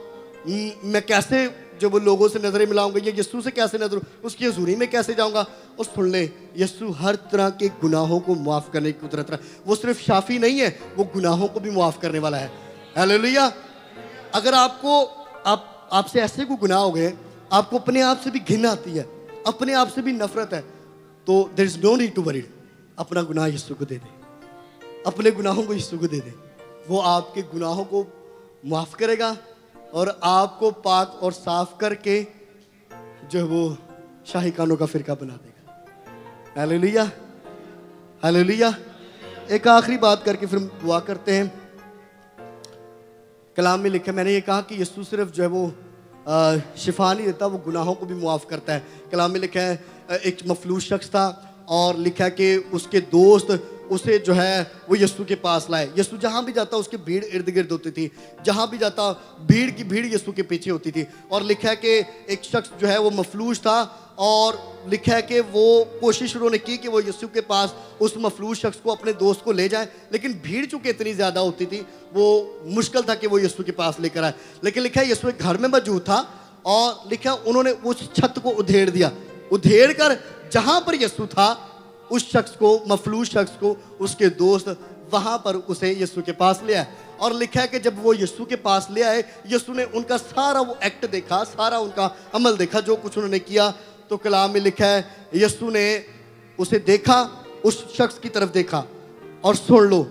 मैं कैसे जो वो लोगों से नजरें मिलाऊंगा, ये यीशु से कैसे नजर, उसकी हजूरी में कैसे जाऊंगा, उस सुन ले, यीशु हर तरह के गुनाहों को माफ करने की कुदरत रहा। वो सिर्फ शाफी नहीं है, वो गुनाहों को भी माफ करने वाला है। हालेलुया। अगर आपसे ऐसे कोई गुनाह हो गए, आपको अपने आप से भी घिन आती है, अपने आप से भी नफरत है, तो there is no need to worry. अपना गुनाह यीशु को दे दे, अपने गुनाहों को यीशु को दे दे। वो आपके गुनाहों को माफ करेगा और आपको पाक और साफ करके जो वो शाही कानों का फिरका बना देगा। Hallelujah, hallelujah. एक आखिरी बात करके फिर दुआ करते हैं। कलाम में लिखा, मैंने ये कहा कि यीशु सिर्फ जो है वो शिफा नहीं देता, वो गुनाहों को भी मुआफ़ करता है। कलाम में लिखा है एक मफलूज शख्स था, और लिखा है कि उसके दोस्त उसे जो है वो यीशु के पास लाए। यीशु जहाँ भी जाता उसकी भीड़ इर्द गिर्द होती थी, जहाँ भी जाता भीड़ की भीड़ यीशु के पीछे होती थी। और लिखा है कि एक शख्स जो है वो मफलूज था, और लिखा है कि वो कोशिश उन्होंने की कि वो यीशु के पास उस मफलूज शख्स को, अपने दोस्त को ले जाए, लेकिन भीड़ चूँकि इतनी ज़्यादा होती थी वो मुश्किल था कि वो यीशु के पास लेकर आए। लेकिन लिखा है यीशु एक घर में मौजूद था, और लिखा उन्होंने उस छत को उधेड़ दिया, उधेड़ कर जहाँ पर यीशु था उस शख्स को, मफलूज शख्स को, उसके दोस्त वहाँ पर उसे यीशु के पास ले आए। और लिखा है कि जब वो यीशु के पास ले आए, यीशु ने उनका सारा वो एक्ट देखा, सारा उनका अमल देखा, जो कुछ उन्होंने किया। तो कलाम में लिखा है यीशु ने उसे देखा, उस शख्स की तरफ देखा। और सुन लो,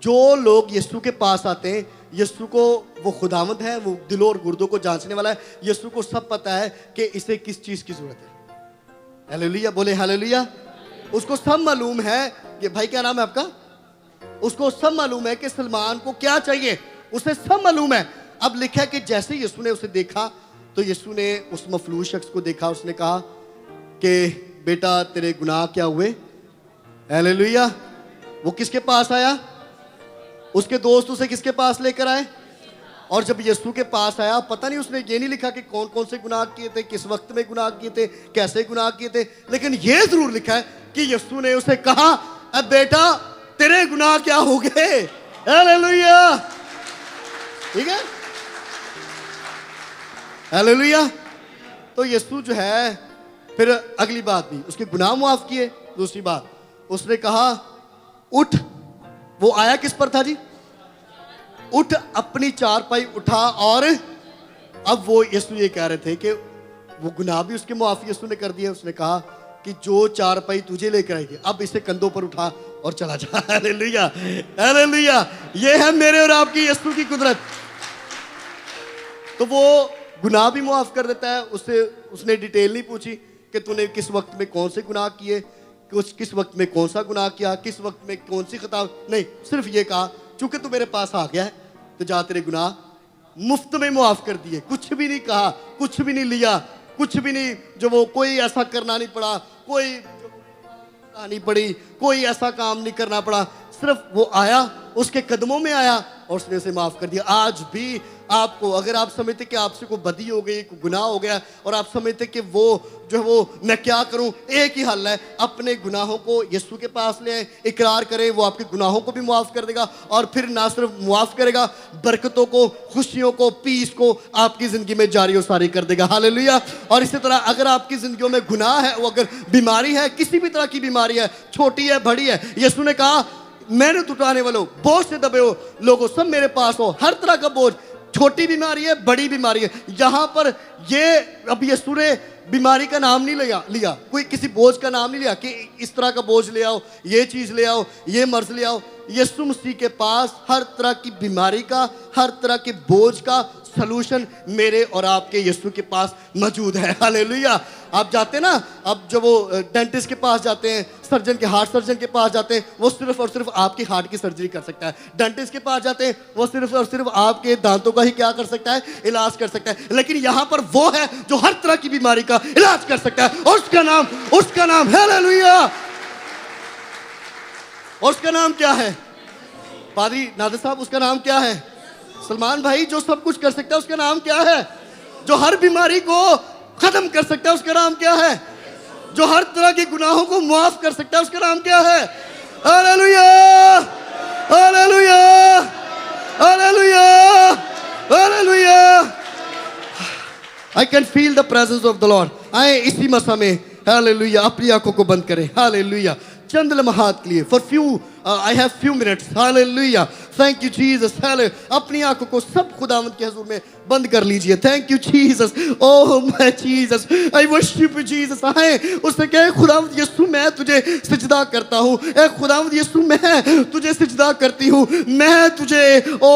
जो लोग यीशु के पास आते हैं यीशु को वो खुदावंद है, वो दिलों और गुर्दों को जांचने वाला है। यीशु को सब पता है कि इसे किस चीज की जरूरत है। हालेलुया, बोले हालेलुया। उसको सब मालूम है कि भाई क्या नाम है आपका, उसको सब मालूम है कि सलमान को क्या चाहिए, उसे सब मालूम है। अब लिखा है कि जैसे यीशु ने उसे देखा तो यीशु ने उस मफलूज शख्स को देखा, उसने कहा कि बेटा तेरे गुनाह क्या हुए। हालेलुया। वो किसके पास आया, उसके दोस्त उसे किसके पास लेकर आए, और जब यीशु के पास आया, पता नहीं उसने ये नहीं लिखा कि कौन कौन से गुनाह किए थे, किस वक्त में गुनाह किए थे, कैसे गुनाह किए थे, लेकिन ये जरूर लिखा है कि यीशु ने उसे कहा अब बेटा तेरे गुनाह क्या हो गए। हालेलुया, ठीक है, हालेलुया। तो यीशु जो है फिर अगली बात भी, उसके गुनाह मुआफ किए। दूसरी बात उसने कहा उठ, वो आया किस पर था जी, उठ अपनी चारपाई उठा। और अब वो यीशु ये कह रहे थे कि वो गुनाह भी उसके मुआफ यीशु ने कर दिया। उसने कहा कि जो चारपाई तुझे लेकर आएगी अब इसे कंधों पर उठा और चला जा। Hallelujah, hallelujah. ये है मेरे और आपकी यीशु की कुदरत। तो वो गुनाह भी मुआफ कर देता है। उसने डिटेल नहीं पूछी कि तूने किस वक्त में कौन से गुनाह किए, किस वक्त में कौन सा गुनाह किया, किस वक्त में कौन सी खता, नहीं, सिर्फ ये कहा चूंकि तू मेरे पास आ गया है तो जा तेरे गुनाह मुफ्त में मुआफ कर दिए। कुछ भी नहीं कहा, कुछ भी नहीं लिया, कुछ भी नहीं, जो वो कोई ऐसा करना नहीं पड़ा, कोई नहीं पड़ी, कोई ऐसा काम नहीं करना पड़ा, सिर्फ वो आया, उसके कदमों में आया और उसने उसे माफ कर दिया। आज भी आपको, अगर आप समझते कि आपसे कोई बदी हो गई, कोई गुनाह हो गया और आप समझते कि वो जो है वो मैं क्या करूं, एक ही हल है, अपने गुनाहों को यीशु के पास ले आए, इकरार करें, वो आपके गुनाहों को भी मुआफ कर देगा। और फिर ना सिर्फ मुआफ करेगा, बरकतों को, खुशियों को, पीस को आपकी जिंदगी में जारी और सारी कर देगा। हालेलुया। और इसी तरह अगर आपकी जिंदगियों में गुनाह है, वो अगर बीमारी है, किसी भी तरह की बीमारी है, छोटी है बड़ी है, यीशु ने कहा मेहनत उठाने वालों, बोझ से दबे हो लोगों, सब मेरे पास हो। हर तरह का बोझ, छोटी बीमारी है, बड़ी बीमारी है, यहां पर ये अब यीशु ने बीमारी का नाम नहीं लिया, कोई किसी बोझ का नाम नहीं लिया कि इस तरह का बोझ ले आओ, ये चीज ले आओ, ये मर्ज ले आओ। यीशु मसीह के पास हर तरह की बीमारी का, हर तरह के बोझ का सलूशन मेरे और आपके यीशु के पास मौजूद है। हालेलुया। आप जाते ना, अब जब वो डेंटिस्ट के पास जाते हैं, सर्जन के, हार्ट सर्जन के पास जाते हैं, वो सिर्फ और सिर्फ आपकी हार्ट की सर्जरी कर सकता है। डेंटिस्ट के पास जाते हैं, वो सिर्फ और सिर्फ आपके दांतों का ही क्या कर सकता है, इलाज कर सकता है। लेकिन यहाँ पर वो है जो हर तरह की बीमारी का इलाज कर सकता है, और उसका नाम हालेलुया। और उसका नाम क्या है पादरी नादिर साहब, उसका नाम क्या है? सलमान भाई, जो सब कुछ कर सकता है उसका नाम क्या है? जो हर बीमारी को खत्म कर सकता है उसका नाम क्या है? जो हर तरह के गुनाहों को माफ कर सकता है उसका नाम क्या है? Hallelujah, hallelujah, hallelujah, hallelujah. I can feel the presence of the Lord. आए इसी मसा में, हालेलुया, अपनी आंखों को बंद करें। हालेलुया, चंद लम्हात के लिए, for few, I have few minutes. Hallelujah, thank you Jesus. Hallelujah. अपनी आंखों को सब खुदावंद के हुजूर में बंद कर लीजिए। Thank you Jesus, oh my Jesus, I worship you Jesus. आए उसने कहा खुदावंद यीशु मैं तुझे सिजदा करता हूँ, ए खुदावंद यीशु मैं तुझे सिजदा करती हूँ, मैं तुझे ओ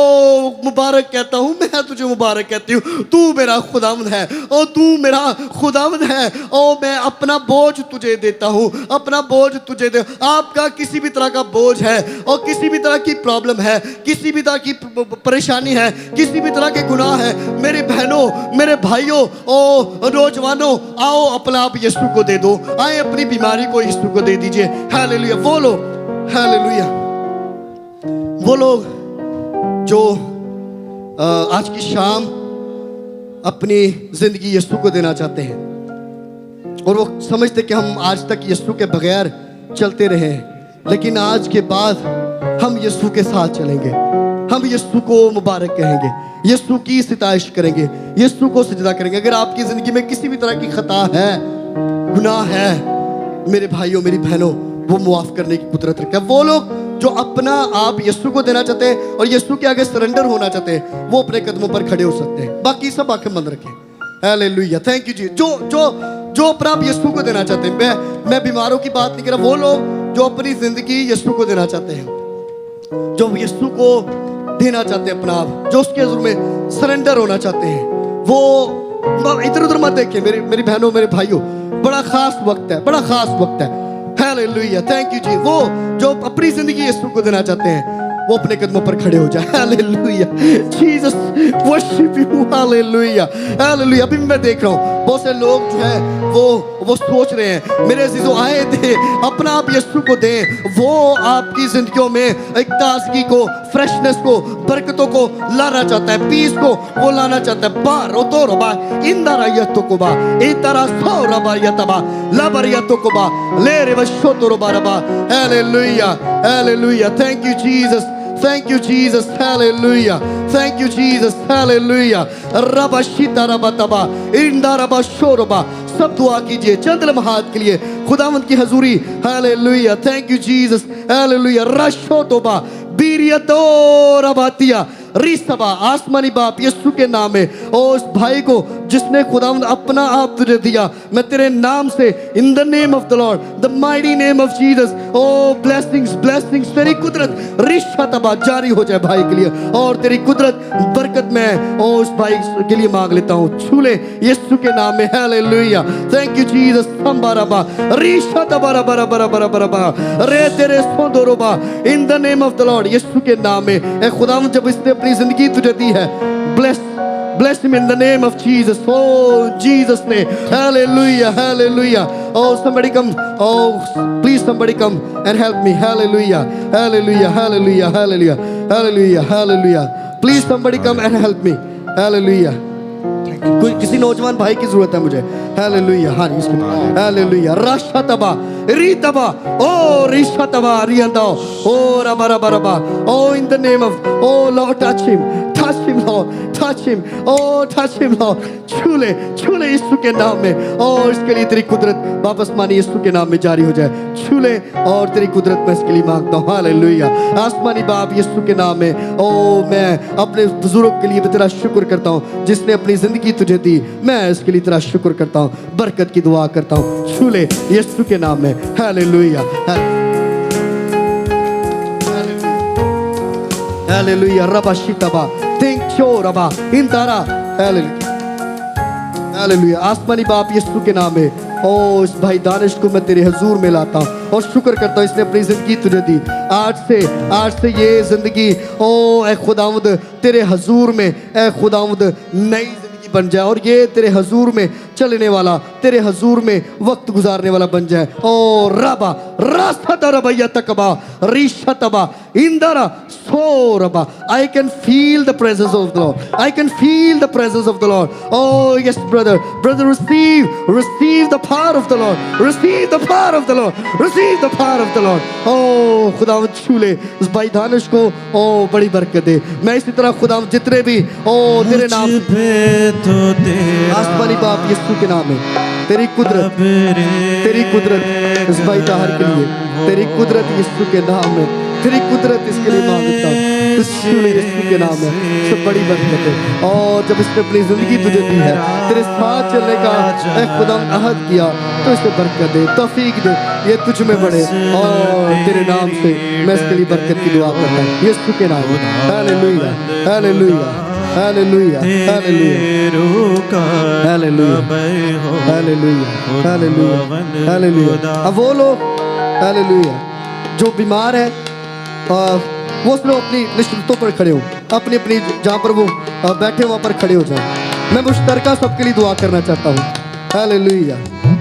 मुबारक कहता हूँ, मैं तुझे मुबारक कहती हूँ। तू मेरा खुदावंद है, ओ तू मेरा खुदावंद है, ओ मैं अपना बोझ तुझे देता हूँ, अपना बोझ तुझे दे। आपका किसी भी तरह का बोझ है और किसी भी तरह की प्रॉब्लम है, किसी भी तरह की परेशानी है, किसी भी तरह के गुनाह है, मेरी बहनों, मेरे भाइयों, ओ नौजवानों, आओ अपना आप यीशु को दे दो। आए अपनी बीमारी को यीशु को दे दीजिए। हालेलुया। वो लोग, हालेलुया, वो लोग जो आज की शाम अपनी जिंदगी यीशु को देना चाहते हैं और वो समझते कि हम आज तक यीशु के बगैर चलते रहे, लेकिन आज के बाद हम यीशु के साथ चलेंगे, हम यीशु को मुबारक कहेंगे, यीशु की सिताइश करेंगे, यीशु को सजदा करेंगे। अगर आपकी जिंदगी में किसी भी तरह की खता है, गुनाह है, मेरे भाइयों, मेरी बहनों, वो मुआफ करने की कुदरत रखता है। वो लोग जो अपना आप यीशु को देना चाहते हैं और यीशु के आगे सरेंडर होना चाहते हैं, वो अपने कदमों पर खड़े हो सकते हैं। बाकी सब आंखें बंद रखें। हालेलुया, थैंक यू जी। जो अपना आप यीशु को देना चाहते हैं, मैं बीमारों की बात नहीं कर रहा, वो लोग जो अपनी जिंदगी यीशु को देना चाहते हैं, जो यीशु को देना चाहते हैं अपना आप, जो उसके हजूर में सरेंडर होना चाहते हैं, वो इधर उधर मत देखिए मेरी बहनों मेरे भाइयों, बड़ा खास वक्त है, बड़ा खास वक्त है। हालेलुया, थैंक यू जी। वो जो अपनी जिंदगी यीशु को देना चाहते हैं वो अपने कदमों पर खड़े हो जाए। Hallelujah, Jesus worship you. Hallelujah, hallelujah. अभी मैं देख रहा हूँ बहुत से लोग जो है वो सोच रहे हैं मेरे अजीजों आए थे अपना आप यीशु को दें, वो आपकी जिंदगियों में एक ताजगी को, फ्रेशनेस को, बरकतों को लाना चाहता है, पीस को वो लाना चाहता है। बारो तो रबा इंदरा यतो को बा इतरा सो रबा यतबा लबर यतो को बा ले रे वशो तो रबा रबा। Hallelujah, hallelujah. Thank you Jesus, thank you Jesus, hallelujah, thank you Jesus, hallelujah। रबा शिता रबा तबा इंदा रबा शोरबा। सब दुआ कीजिए चंद लम्हात के लिए खुदावंद की हजूरी। Hallelujah, thank you Jesus, hallelujah. रशो तोबा बीरियतो रबातिया रिसबा। आसमानी बाप यीशु के नाम में ओ उस भाई को जिसने खुदावंद अपना आप तुझे दिया, मैं तेरे नाम से in the name of the Lord, the mighty name of Jesus, O blessings blessings तेरी कुदरत रिश्ता जारी हो जाए भाई के लिए, और तेरी कुदरत बरकत में ओ उस भाई के लिए मांग लेता हूँ, छू ले यीशु के नाम में। Hallelujah, thank you Jesus. संबारबा रिश्ता बरा बरा बरा बरा बरा बरा रे तेरे सोदोरोबा in the name of the Lord, यीशु के नाम में। ए खुदावंद जब इसने अपनी जिंदगी तुझे दी है, bless him in the name of Jesus, oh Jesus name, hallelujah, hallelujah। Oh somebody come, oh please somebody come and help me। hallelujah, hallelujah, hallelujah, hallelujah, hallelujah, hallelujah। Please somebody come and help me। hallelujah। कोई किसी नौजवान भाई की जरूरत है मुझे। Hallelujah, हाँ इसको हालेलुया। राशातबा रीतबा ओ रिशातबा रियंदा ओ रबा रबा रबा O in the name of O Lord touch him Lord, touch him O touch him Lord. छू ले यीशु के नाम में, और इसके लिए तेरी कुदरत वापस मानी यीशु के नाम में जारी हो जाए। छू ले और तेरी कुदरत मैं इसके लिए मांगता हूँ। हालेलुया, आसमानी बाप यीशु के नाम में ओ मैं अपने बुजुर्ग के लिए भी तेरा शुक्र करता हूँ जिसने अपनी जिंदगी तुझे दी, मैं इसके लिए तेरा शुक्र करता हूँ, बरकत की दुआ करता हूँ। छू ले यीशु के नाम में। Hallelujah, hallelujah. रबा शितबा थिंक शो रबा इंतारा। Hallelujah, hallelujah. आसमानी बाप यीशु के नाम में ओ इस भाई दानिश को मैं तेरे हजूर में लाता हूँ और शुक्र करता हूँ इसने अपनी जिंदगी तुझे दी। आज से ये जिंदगी ओ ए खुदावंद तेरे हजूर में ए खुदावंद नई जिंदगी बन जाए, और ये तेरे हजूर में चलने वाला, तेरे हजूर में वक्त गुजारने वाला बन जाए। ओ रबा रास्ता रबैया तकबा रिशतबा इंदरा सो रबा। I can feel the presence of the Lord, I can feel the presence of the Lord। oh yes brother receive the power of the Lord, receive the power of the Lord, receive the power of the Lord। oh खुदावंद छू ले उस भाई दानिश को, ओ बड़ी बरकत दे। मैं इसी तरह खुदावंद जितने भी ओ तेरे नाम तो आसमानी बाप यीशु के नाम में तेरी कुदरत इस भाई ताहर के लिए, तेरी कुदरत यीशु के नाम में, तेरी कुदरत इसके लिए मांगता हूँ यीशु के नाम में। सब बड़ी बरकत है, और जब इसने अपनी जिंदगी तुझे दी है, तेरे साथ चलने का खुदा अहद किया, तो इसे बरकत दे, तौफीक दे, ये तुझ में बढ़े, और तेरे नाम से मैं इसके लिए बरकत की दुआ करता हूँ यीशु के नाम में। Hallelujah, hallelujah, hallelujah, hallelujah, hallelujah, hallelujah, hallelujah. अब वो लोग हालेलुया जो बीमार है वो लोग अपनी निश्चितों पर खड़े हो, अपनी अपनी जहाँ पर वो बैठे वहाँ पर खड़े हो जाए। मैं मुश्तरका सबके लिए दुआ करना चाहता हूँ। हालेलुया।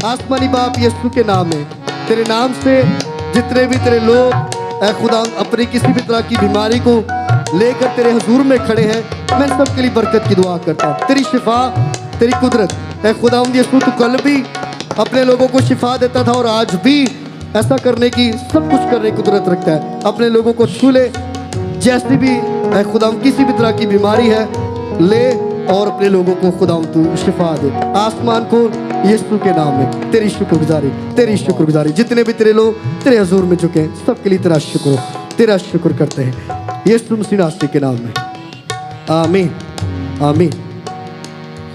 आसमानी बाप यीशु के नाम में, तेरे नाम से जितने भी तेरे लोग ऐ खुदा अपनी किसी भी तरह की बीमारी को लेकर तेरे हुजूर में खड़े हैं, मैं सबके लिए बरकत की दुआ करता हूँ। तेरी शिफा, तेरी कुदरत ऐ खुदा यीशु तू कल भी अपने लोगों को शिफा देता था और आज भी ऐसा करने की, सब कुछ करने की कुदरत रखता है। अपने लोगों को छू ले, जैसी भी खुदा किसी भी तरह की बीमारी है ले, और अपने लोगों को खुदा तू शिफा दे। आसमान को यीशु के नाम में तेरी शुक्रगुजारी, जितने भी तेरे लोग तेरे हुजूर में झुके हैं, सबके लिए तेरा शुक्र करते हैं यीशु मसीह नासरी के नाम में। आमीन, आमीन।